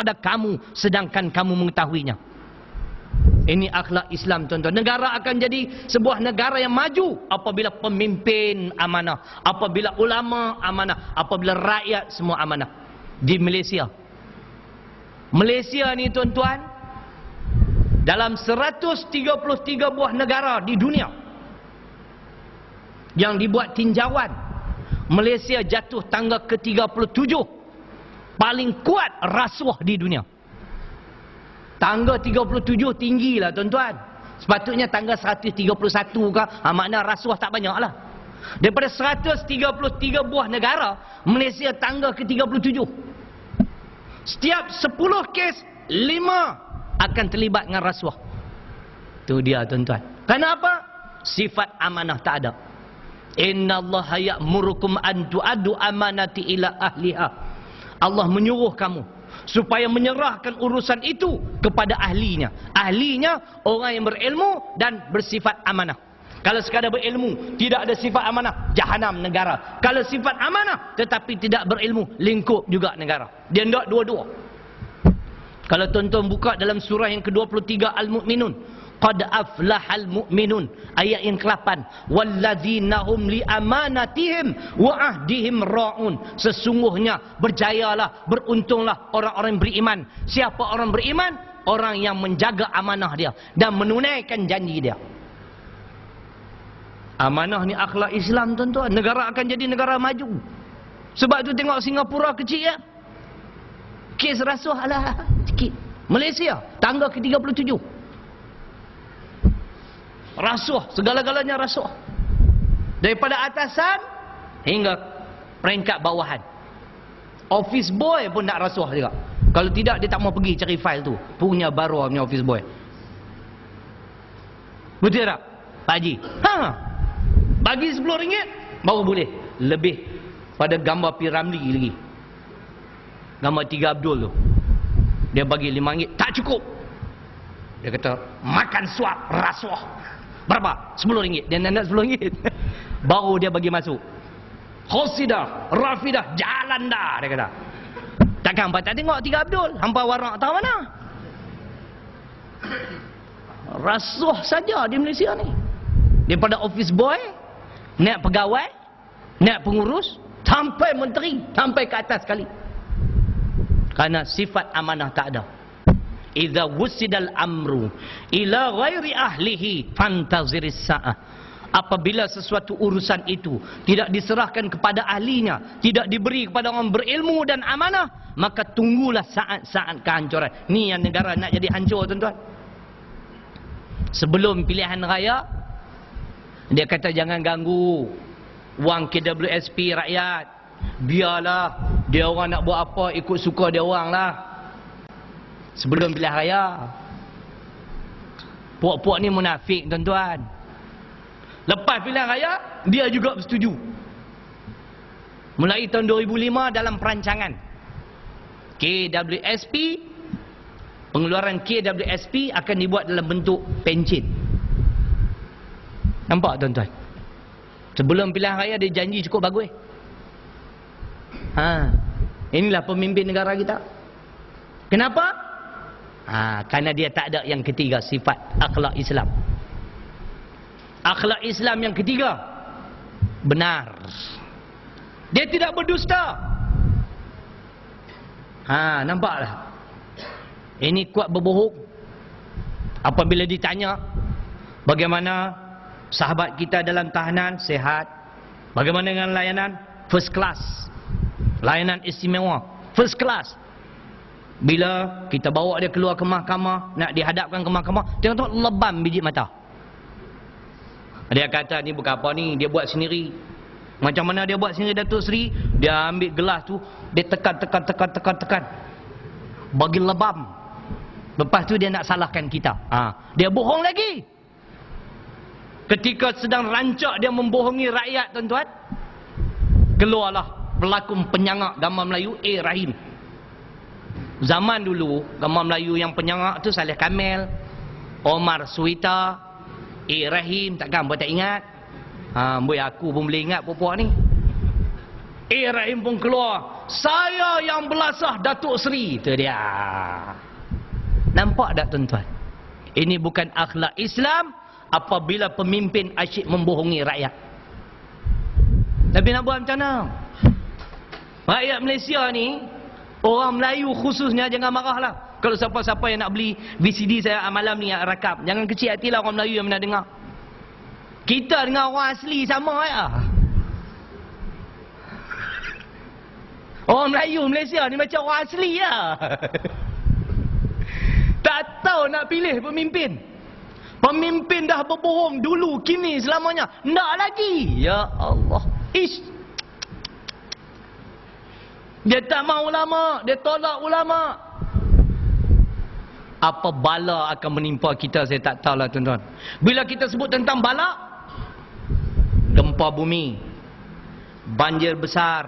pada kamu sedangkan kamu mengetahuinya. Ini akhlak Islam, tuan-tuan. Negara akan jadi sebuah negara yang maju apabila pemimpin amanah, apabila ulama amanah, apabila rakyat semua amanah. Di Malaysia ni, tuan-tuan, dalam 133 buah negara di dunia yang dibuat tinjauan, Malaysia jatuh tangga ke-37 paling kuat rasuah di dunia. Tangga 37 tinggilah, tuan-tuan. Sepatutnya tangga 131 kah? Makna rasuah tak banyak lah. Daripada 133 buah negara, Malaysia tangga ke-37. Setiap 10 kes, 5 akan terlibat dengan rasuah. Itu dia, tuan-tuan. Kenapa? Sifat amanah tak ada. Inna Allah ya'murukum an tu'addu amanati ila ahliha. Allah menyuruh kamu supaya menyerahkan urusan itu kepada ahlinya. Ahlinya orang yang berilmu dan bersifat amanah. Kalau sekadar berilmu, tidak ada sifat amanah, jahanam negara. Kalau sifat amanah tetapi tidak berilmu, lingkup juga negara. Dia tidak dua-dua. Kalau tuan-tuan buka dalam surah yang ke-23 Al-Mu'minun, qad aflahal mu'minun, ayat yang ke-8, walladzina hum li amanatihim wa ahdihim ra'un. Sesungguhnya berjayalah, beruntunglah orang-orang beriman. Siapa orang beriman? Orang yang menjaga amanah dia dan menunaikan janji dia. Amanah ni akhlak Islam, tuan-tuan. Negara akan jadi negara maju. Sebab tu tengok Singapura kecil ya. Kes rasuah lah sikit. Malaysia tangga ke-37. Rasuah, segala-galanya rasuah. Daripada atasan hingga peringkat bawahan. Office boy pun nak rasuah juga. Kalau tidak, dia tak mau pergi cari file tu. Punya baru punya office boy. Betul tak, Pak Haji? Bagi RM10 baru boleh. Lebih pada gambar P. Ramlee lagi. Gambar 3 Abdul tu. Dia bagi RM5. Tak cukup. Dia kata, makan suap, rasuah. Berapa? RM10. Dia nak RM10. Baru dia bagi masuk. Khosidah, Rafidah, jalan dah, dia kata. Takkan hampa tak tengok 3 Abdul? Hampa warak tahu mana? Rasuah saja di Malaysia ni. Daripada office boy, naik pegawai, naik pengurus, sampai menteri, sampai ke atas sekali. Karena sifat amanah tak ada. Idza wusidal amru ila ghairi ahlihi fantaziris sa'ah. Apabila sesuatu urusan itu tidak diserahkan kepada ahlinya, tidak diberi kepada orang berilmu dan amanah, maka tunggulah saat-saat kehancuran. Ni yang negara nak jadi hancur, tuan-tuan. Sebelum pilihan raya, dia kata jangan ganggu wang KWSP rakyat. Biarlah dia orang nak buat apa, ikut suka dia orang lah. Sebelum pilihan raya. Puak-puak ni munafik, tuan-tuan. Lepas pilihan raya, dia juga bersetuju. Mulai tahun 2005 dalam perancangan KWSP, pengeluaran KWSP akan dibuat dalam bentuk pencen. Nampak, tuan-tuan? Sebelum pilihan raya dia janji cukup bagus. Inilah pemimpin negara kita. Kenapa? Karena dia tak ada yang ketiga, sifat akhlak Islam. Akhlak Islam yang ketiga, benar. Dia tidak berdusta. Nampaklah. Ini kuat berbohong. Apabila ditanya bagaimana sahabat kita dalam tahanan, sehat. Bagaimana dengan layanan? First class. Layanan istimewa, first class. Bila kita bawa dia keluar ke mahkamah, nak dihadapkan ke mahkamah, tengok-tengok lebam biji mata. Dia kata ni bukan apa ni, dia buat sendiri. Macam mana dia buat sendiri, Datuk Seri? Dia ambil gelas tu, dia tekan. Bagi lebam. Lepas tu dia nak salahkan kita. Dia bohong lagi. Ketika sedang rancak dia membohongi rakyat, tuan-tuan, keluarlah pelakon penyangak gambar Melayu A. Rahim. Zaman dulu gambar Melayu yang penyangak tu Saleh Kamel, Omar Suwita, A. Rahim. Takkan buat tak ingat? Boy aku pun boleh ingat puak-puak ni. A. Rahim pun keluar. Saya yang belasah Datuk Seri. Itu dia. Nampak tak tuan-tuan? Ini bukan akhlak Islam apabila pemimpin asyik membohongi rakyat. Tapi nak buat macam mana? Rakyat Malaysia ni, orang Melayu khususnya jangan marahlah. Kalau siapa-siapa yang nak beli VCD saya malam ni yang rakam, jangan kecil hatilah orang Melayu yang nak dengar. Kita dengan orang asli sama ya. Orang Melayu Malaysia ni macam orang asli ya. Tak tahu nak pilih pemimpin. Pemimpin dah berbohong dulu, kini, selamanya. Tak lagi. Ya Allah. Ish. Dia tak mahu ulama, dia tolak ulama. Apa bala akan menimpa kita, saya tak tahulah tuan-tuan. Bila kita sebut tentang bala, gempa bumi, banjir besar,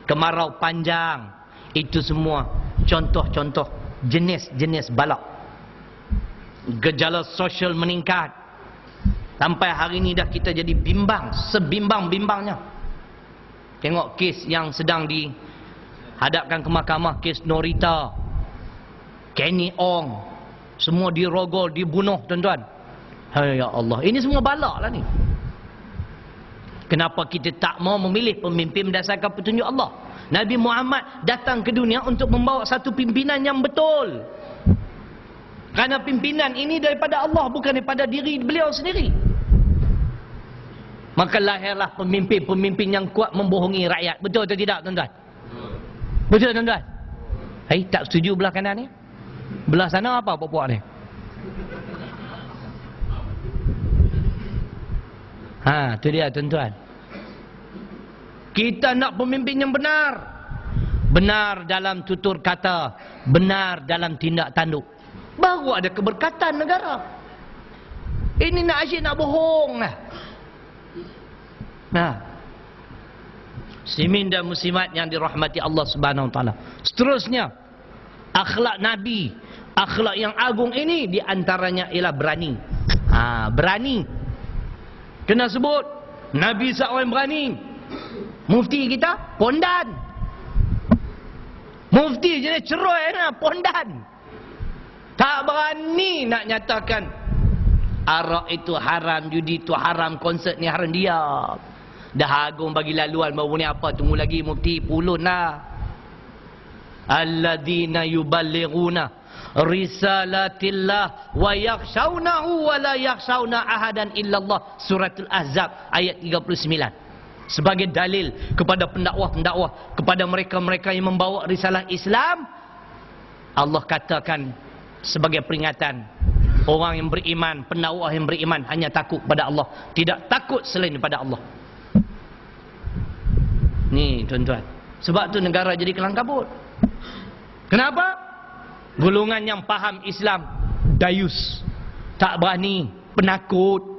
kemarau panjang, itu semua contoh-contoh jenis-jenis bala. Gejala sosial meningkat. Sampai hari ini dah kita jadi bimbang, sebimbang-bimbangnya. Tengok kes yang sedang dihadapkan ke mahkamah, kes Norita, Kenny Ong, semua dirogol, dibunuh tuan-tuan. Ya Allah, ini semua bala lah ni. Kenapa kita tak mau memilih pemimpin berdasarkan petunjuk Allah? Nabi Muhammad datang ke dunia untuk membawa satu pimpinan yang betul. Kerana pimpinan ini daripada Allah, bukan daripada diri beliau sendiri. Maka lahirlah pemimpin-pemimpin yang kuat membohongi rakyat. Betul atau tidak tuan-tuan? Betul tuan-tuan? Hai, tak setuju belah kanan ni? Belah sana apa puak-puak ni? Ha, tu dia tuan-tuan. Kita nak pemimpin yang benar. Benar dalam tutur kata, benar dalam tindak tanduk. Baru ada keberkatan negara. Ini nak asyik nak bohong lah. Nah, muslimin dan muslimat yang dirahmati Allah Subhanahu Wa Taala. Seterusnya, akhlak Nabi, akhlak yang agung ini di antaranya ialah berani. Berani. Kena sebut Nabi seorang berani. Mufti kita Pondan. Mufti jenis cerai na Pondan. Tak berani nak nyatakan arak itu haram, judi itu haram, konsert ni haram. Dia dah agung bagi laluan, baru ni apa, tunggu lagi mufti pulun lah. Alladzina yuballighuna risalatillah wa yakhshawnahu wa la yakhshawna ahadan illallah. Suratul Ahzab ayat 39. Sebagai dalil kepada pendakwah-pendakwah, kepada mereka-mereka yang membawa risalah Islam, Allah katakan sebagai peringatan, orang yang beriman, pendakwah yang beriman hanya takut pada Allah, tidak takut selain daripada Allah. Ni tuan-tuan, sebab tu negara jadi kelang kabut. Kenapa? Golongan yang faham Islam dayus, tak berani, penakut.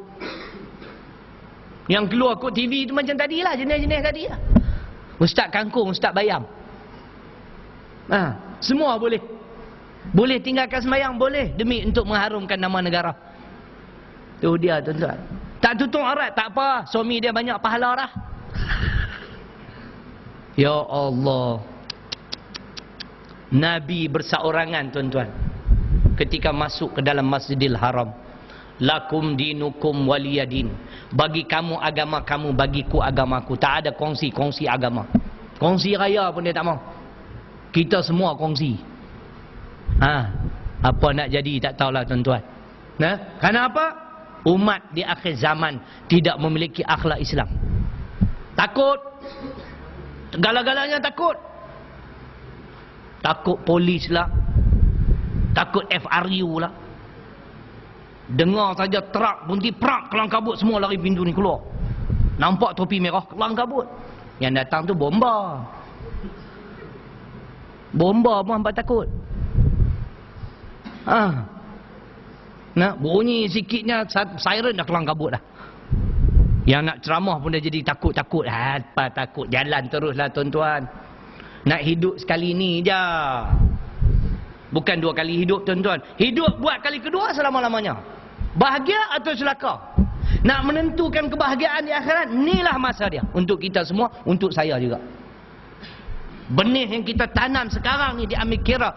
Yang keluar kot TV tu macam tadilah, jenis-jenis tadi lah. Ustaz kangkung, ustaz bayam. Semua boleh. Boleh tinggalkan sembahyang, boleh, demi untuk mengharumkan nama negara. Tu dia tuan-tuan. Tak tutup aurat, tak apa, suami dia banyak pahala dah. Ya Allah. Nabi berseorangan tuan-tuan ketika masuk ke dalam Masjidil Haram. Lakum dinukum waliyadin. Bagi kamu agama kamu, bagiku agamaku. Tak ada kongsi-kongsi agama. Kongsi raya pun dia tak mau. Kita semua kongsi. Apa nak jadi tak tahulah tuan-tuan. Kenapa? Umat di akhir zaman tidak memiliki akhlak Islam. Takut. Segala-galanya takut. Takut polis lah. Takut FRU lah. Dengar saja terak bunti prak, kelang kabut, semua lari pintu ni keluar. Nampak topi merah, kelang kabut. Yang datang tu bomba. Bomba pun hampa takut. Bunyi sikitnya siren dah kelang kabut dah. Yang nak ceramah pun dah jadi takut-takut. Apa takut? Jalan teruslah tuan-tuan. Nak hidup sekali ni je. Bukan 2 kali hidup tuan-tuan. Hidup buat kali kedua selama-lamanya. Bahagia atau celaka? Nak menentukan kebahagiaan di akhirat, inilah masa dia. Untuk kita semua, untuk saya juga. Benih yang kita tanam sekarang ni diambil kira